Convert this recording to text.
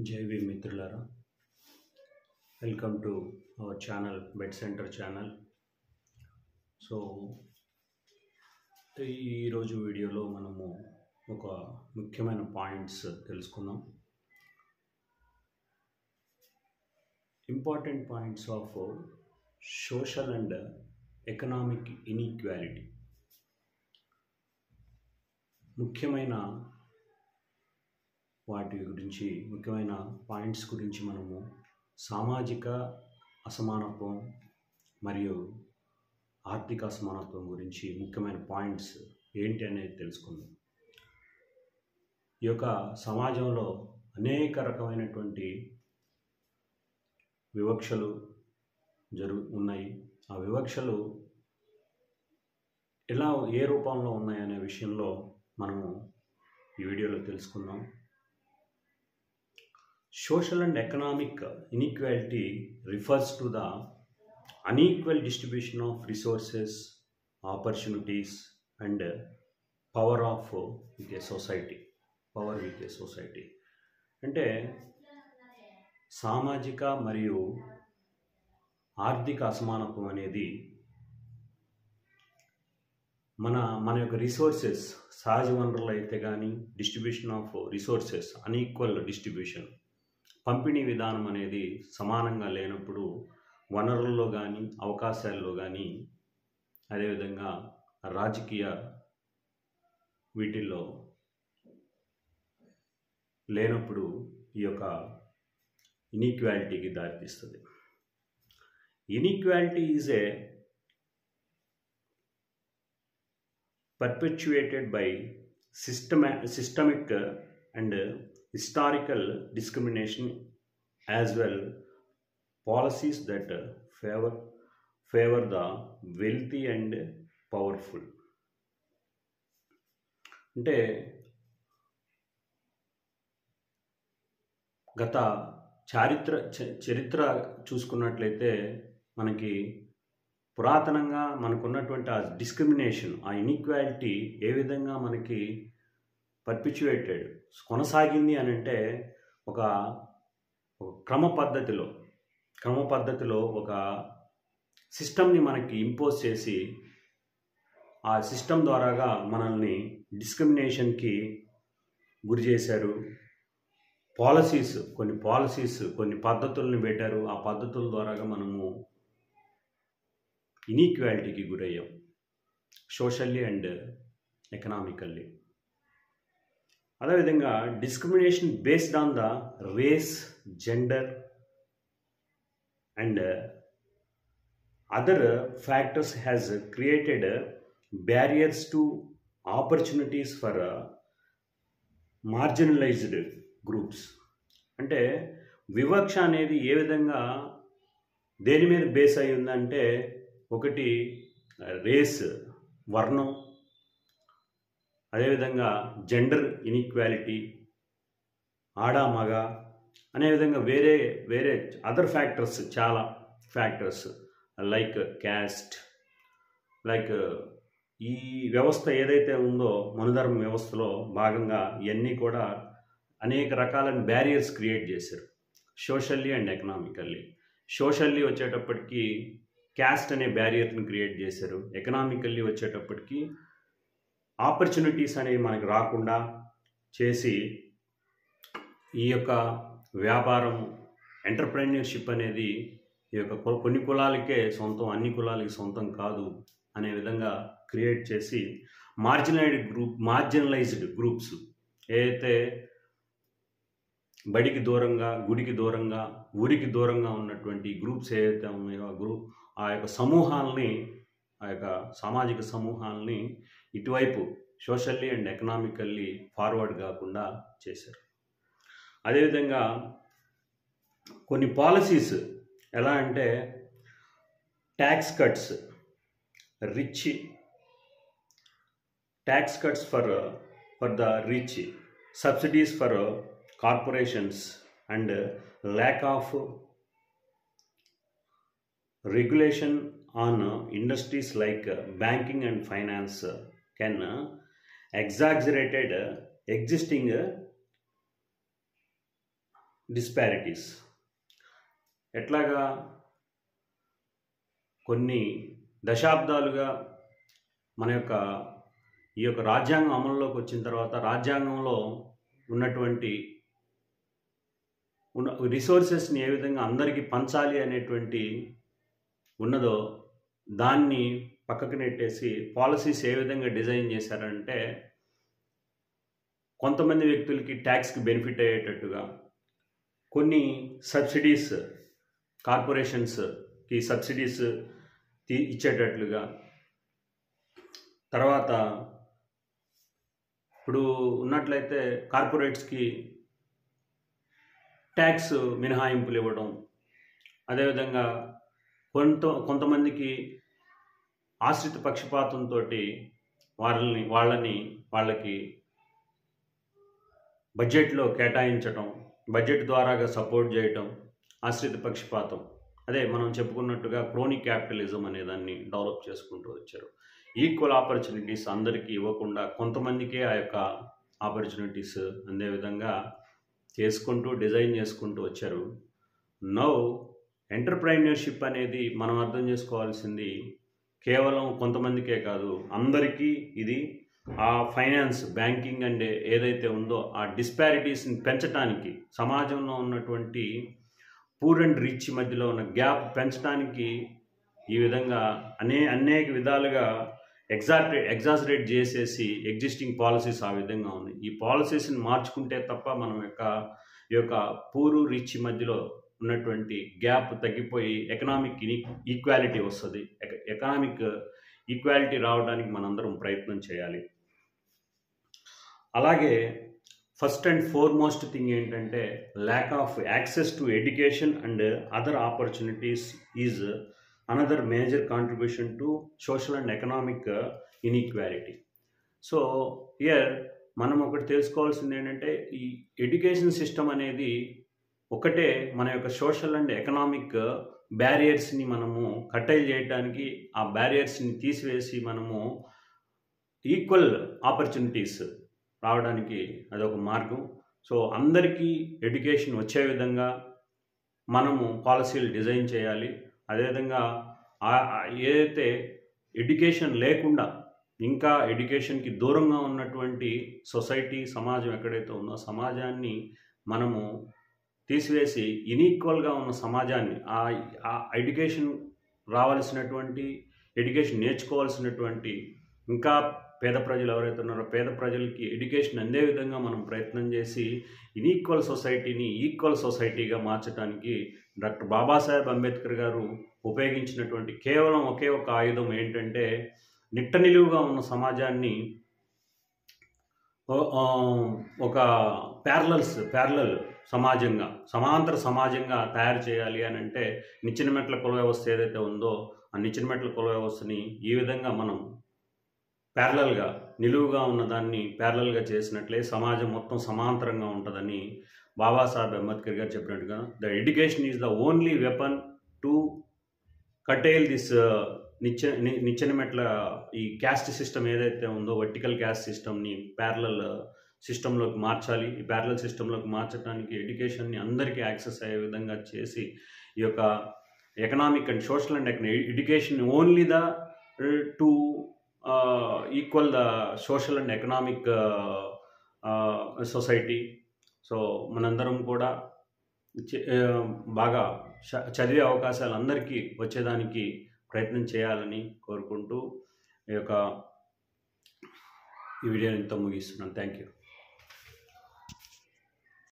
జై భీమ్ మిత్రులారా, welcome to our channel bed centre channel. So ఈరోజు వీడియోలో మనము ఒక ముఖ్యమైన పాయింట్స్ తెలుసుకుందాం. Important points of social and economic inequality. ముఖ్యమైన పాయింట్స్ గురించి మనము సామాజిక అసమానత్వం మరియు ఆర్థిక అసమానత్వం గురించి ముఖ్యమైన పాయింట్స్ ఏంటి అనేది తెలుసుకుందాం. ఈ యొక్క సమాజంలో అనేక రకమైనటువంటి వివక్షలు ఉన్నాయి. ఆ వివక్షలు ఏ రూపంలో ఉన్నాయనే విషయంలో మనము ఈ వీడియోలో తెలుసుకుందాం. Social and economic inequality refers to the unequal distribution of resources, opportunities, and power with a society. అంటే సామాజిక మరియు ఆర్థిక అసమానత్వం అనేది మన యొక్క రిసోర్సెస్, సహజ వనరులు అయితే కానీ distribution of resources, unequal distribution, పంపిణీ విధానం అనేది సమానంగా లేనప్పుడు వనరుల్లో కానీ అవకాశాల్లో కానీ అదేవిధంగా రాజకీయ వీటిల్లో లేనప్పుడు ఈ యొక్క ఇన్ఈక్వాలిటీకి దారితీస్తుంది. Inequality is a perpetuated by systemic and historical discrimination, as well policies that favor the wealthy and powerful. అంటే గత చరిత్ర చూసుకున్నట్లయితే మనకి పురాతనంగా మనకున్నటువంటి ఆ డిస్క్రిమినేషన్, ఆ ఇన్ఈక్వాలిటీ ఏ విధంగా మనకి పర్పిచ్యుయేటెడ్ కొనసాగింది అని అంటే ఒక క్రమ పద్ధతిలో ఒక సిస్టమ్ని మనకి ఇంపోజ్ చేసి ఆ సిస్టమ్ ద్వారాగా మనల్ని డిస్క్రిమినేషన్కి గురి చేశారు. కొన్ని పద్ధతుల్ని పెట్టారు. ఆ పద్ధతుల ద్వారాగా మనము ఇన్ఈక్వాలిటీకి గురయ్యాం, సోషల్లీ అండ్ ఎకనామికల్లీ. అదేవిధంగా discrimination based on the race, gender and other factors has created barriers to opportunities for marginalised groups. అంటే వివక్ష అనేది ఏ విధంగా దేని మీద బేస్ అయి ఉందంటే, ఒకటి రేస్, వర్ణం, అదేవిధంగా జెండర్ ఇన్ఈక్వాలిటీ, ఆడ మగ అనే విధంగా వేరే అదర్ ఫ్యాక్టర్స్, చాలా ఫ్యాక్టర్స్ లైక్ క్యాస్ట్, లైక్ ఈ వ్యవస్థ ఏదైతే ఉందో మనుధర్మ వ్యవస్థలో భాగంగా ఇవన్నీ కూడా అనేక రకాలైన బ్యారియర్స్ క్రియేట్ చేశారు, సోషల్లీ అండ్ ఎకనామికల్లీ. సోషల్లీ వచ్చేటప్పటికి క్యాస్ట్ అనే బ్యారియర్ని క్రియేట్ చేశారు. ఎకనామికల్లీ వచ్చేటప్పటికి ఆపర్చునిటీస్ అనేవి మనకు రాకుండా చేసి ఈ యొక్క వ్యాపారం, ఎంటర్ప్రెన్యూర్షిప్ అనేది ఈ యొక్క కొన్ని కులాలకే సొంతం, అన్ని కులాలకి సొంతం కాదు అనే విధంగా క్రియేట్ చేసి మార్జినలైజ్డ్ గ్రూప్స్, ఏదైతే బడికి దూరంగా, గుడికి దూరంగా, ఊరికి దూరంగా ఉన్నటువంటి గ్రూప్స్ ఏవైతే ఉన్నాయో ఆ యొక్క సమూహాలని, ఆ యొక్క సామాజిక సమూహాలని ఇటువైపు సోషల్లీ అండ్ ఎకనామికల్లీ ఫార్వర్డ్ కాకుండా చేశారు. అదేవిధంగా కొన్ని పాలసీస్ ఎలా అంటే tax cuts for the rich, subsidies for corporations and lack of regulation on industries like banking and finance can exaggerated existing disparities. ఎట్లాగా కొన్ని దశాబ్దాలుగా మన యొక్క ఈ యొక్క రాజ్యాంగం అమలులోకి వచ్చిన తర్వాత రాజ్యాంగంలో ఉన్నటువంటి రిసోర్సెస్ని ఏ విధంగా అందరికీ పంచాలి అనేటువంటి ఉన్నదో దాన్ని పక్కకు నెట్టేసి పాలసీస్ ఏ విధంగా డిజైన్ చేశారంటే కొంతమంది వ్యక్తులకి ట్యాక్స్కి బెనిఫిట్ అయ్యేటట్టుగా కొన్ని సబ్సిడీస్ కార్పొరేషన్స్కి సబ్సిడీస్ ఇచ్చేటట్లుగా, తర్వాత ఇప్పుడు ఉన్నట్లయితే కార్పొరేట్స్కి ట్యాక్స్ మినహాయింపులు ఇవ్వడం, అదేవిధంగా కొంతమందికి ఆశ్రిత పక్షపాతంతో వాళ్ళకి బడ్జెట్లో కేటాయించటం, బడ్జెట్ ద్వారాగా సపోర్ట్ చేయటం, ఆశ్రిత పక్షపాతం. అదే మనం చెప్పుకున్నట్టుగా క్రోనిక్ క్యాపిటలిజం అనే దాన్ని డెవలప్ చేసుకుంటూ వచ్చారు. ఈక్వల్ ఆపర్చునిటీస్ అందరికీ ఇవ్వకుండా కొంతమందికే ఆ యొక్క ఆపర్చునిటీస్ అందే విధంగా చేసుకుంటూ డిజైన్ చేసుకుంటూ వచ్చారు. నౌ ఎంటర్ప్రైన్యూర్షిప్ అనేది మనం అర్థం చేసుకోవాల్సింది కేవలం కొంతమందికే కాదు, అందరికీ ఇది ఆ ఫైనాన్స్, బ్యాంకింగ్ అండ్ ఏదైతే ఉందో ఆ డిస్పారిటీస్ని పెంచడానికి, సమాజంలో ఉన్నటువంటి పూర్ అండ్ రిచ్ మధ్యలో ఉన్న పెంచడానికి ఈ విధంగా అనేక విధాలుగా ఎగ్జాజరేట్ చేసేసి ఎగ్జిస్టింగ్ పాలసీస్ ఆ విధంగా ఉన్నాయి. ఈ పాలసీస్ని మార్చుకుంటే తప్ప మనం ఈ యొక్క పూరు రిచ్ మధ్యలో ఉన్నటువంటి గ్యాప్ తగ్గిపోయి ఎకనామిక్ ఈక్వాలిటీ వస్తుంది. ఎకనామిక్ ఈక్వాలిటీ రావడానికి మనందరం ప్రయత్నం చేయాలి. అలాగే ఫస్ట్ అండ్ ఫార్మోస్ట్ థింగ్ ఏంటంటే lack of access to education and other opportunities is another major contribution to social and economic inequality. So here మనం ఒకటి తెలుసుకోవాల్సింది ఏంటంటే ఈ ఎడ్యుకేషన్ సిస్టమ్ అనేది ఒకటే మన యొక్క సోషల్ అండ్ ఎకనామిక్ బ్యారియర్స్ని మనము కట్టైల్ చేయడానికి, ఆ బ్యారియర్స్ని తీసివేసి మనము ఈక్వల్ ఆపర్చునిటీస్ రావడానికి అదొక మార్గం. సో అందరికీ ఎడ్యుకేషన్ వచ్చే విధంగా మనము పాలసీలు డిజైన్ చేయాలి. అదేవిధంగా ఏదైతే ఎడ్యుకేషన్ లేకుండా ఇంకా ఎడ్యుకేషన్కి దూరంగా ఉన్నటువంటి సొసైటీ, సమాజం ఎక్కడైతే ఉందో సమాజాన్ని మనము తీసివేసి ఇన్ఈక్వల్గా ఉన్న సమాజాన్ని, ఆ ఎడ్యుకేషన్ రావాల్సినటువంటి, ఎడ్యుకేషన్ నేర్చుకోవాల్సినటువంటి ఇంకా పేద ప్రజలు ఎవరైతే ఉన్నారో పేద ప్రజలకి ఎడ్యుకేషన్ అందే విధంగా మనం ప్రయత్నం చేసి ఇన్ఈక్వల్ సొసైటీని ఈక్వల్ సొసైటీగా మార్చడానికి డాక్టర్ బాబాసాహెబ్ అంబేద్కర్ గారు ఉపయోగించినటువంటి కేవలం ఒకే ఒక ఆయుధం ఏంటంటే నిట్ట నిలువుగా ఉన్న సమాజాన్ని ఒక ప్యారలల్ సమాజంగా, సమాంతర సమాజంగా తయారు చేయాలి అని అంటే నిచ్చెన మెట్ల కుల వ్యవస్థ ఏదైతే ఉందో ఆ నిచ్చెన మెట్ల కుల వ్యవస్థని ఈ విధంగా మనం ప్యారలల్గా, నిలువుగా ఉన్నదాన్ని ప్యారలల్గా చేసినట్లే సమాజం మొత్తం సమాంతరంగా ఉంటుందని బాబాసాహెబ్ అంబేద్కర్ గారు చెప్పినట్టుగా the education is the only weapon to curtail this నిచ్చెన మెట్ల ఈ క్యాస్ట్ సిస్టమ్ ఏదైతే ఉందో వర్టికల్ క్యాస్ట్ సిస్టమ్ని ప్యారలల్ సిస్టంలోకి మార్చాలి. ఈ ప్యారలల్ సిస్టంలోకి మార్చడానికి ఎడ్యుకేషన్ని అందరికీ యాక్సెస్ అయ్యే విధంగా చేసి ఈ యొక్క economic and social and education only the to equal the social and economic society. So మనందరం కూడా బాగా చదివే అవకాశాలు అందరికీ వచ్చేదానికి ప్రయత్నం చేయాలని కోరుకుంటూ ఈ వీడియోని ఇంత ముగిస్తున్నాను. Thank you.